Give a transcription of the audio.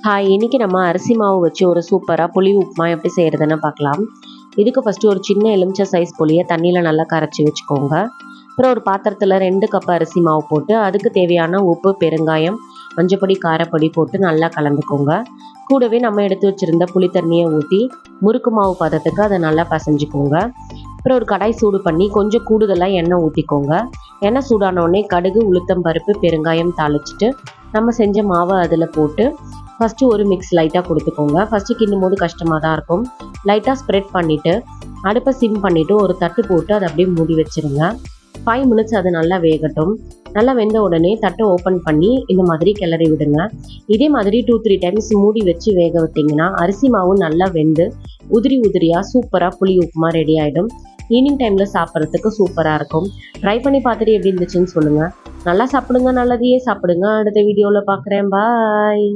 Hi, இன்னைக்கு நம்ம அரிசி மாவு வச்சு ஒரு சூப்பராக புளி உப்புமா எப்படி செய்கிறதுன்னு பார்க்கலாம். இதுக்கு ஃபஸ்ட்டு ஒரு சின்ன எலுமிச்சை சைஸ் புளியை தண்ணியில் நல்லா கரைச்சி வச்சுக்கோங்க. அப்புறம் ஒரு பாத்திரத்தில் 2 கப் அரிசி மாவு போட்டு அதுக்கு தேவையான உப்பு, பெருங்காயம், மஞ்சப்பொடி, காரப்பொடி போட்டு நல்லா கலந்துக்கோங்க. கூடவே நம்ம எடுத்து வச்சுருந்த புளி தண்ணியை ஊற்றி முறுக்கு மாவு பதத்துக்கு அதை நல்லா பசைஞ்சிக்கோங்க. அப்புறம் ஒரு கடாய் சூடு பண்ணி கொஞ்சம் கூடுதலாக எண்ணெய் ஊற்றிக்கோங்க. எண்ணெய் சூடானோடனே கடுகு, உளுத்தம் பருப்பு, பெருங்காயம் தாளிச்சிட்டு நம்ம செஞ்ச மாவை அதில் போட்டு ஃபஸ்ட்டு ஒரு மிக்ஸ் லைட்டாக கொடுத்துக்கோங்க. ஃபஸ்ட்டு கிண்டும் போது கஷ்டமாக தான் இருக்கும். லைட்டாக ஸ்ப்ரெட் பண்ணிவிட்டு அடுப்பை சிம் பண்ணிவிட்டு ஒரு தட்டு போட்டு அதை அப்படியே மூடி வச்சுருங்க. 5 மினிட்ஸ் அது நல்லா வேகட்டும். நல்லா வெந்த உடனே தட்டை ஓப்பன் பண்ணி இந்த மாதிரி கிளறி விடுங்க. இதே மாதிரி 2-3 டைம்ஸ் மூடி வச்சு வேக விட்டிங்கன்னா அரிசி மாவு நல்லா வெந்து உதிரி உதிரியாக சூப்பராக புளி உப்புமா ரெடி ஆகிடும். ஈவினிங் டைமில் சாப்பிட்றதுக்கு சூப்பராக இருக்கும். ட்ரை பண்ணி பார்த்துட்டு எப்படி இருந்துச்சுன்னு சொல்லுங்கள். நல்லா சாப்பிடுங்க, நல்லதையே சாப்பிடுங்க. அடுத்த வீடியோவில் பார்க்குறேன். பாய்.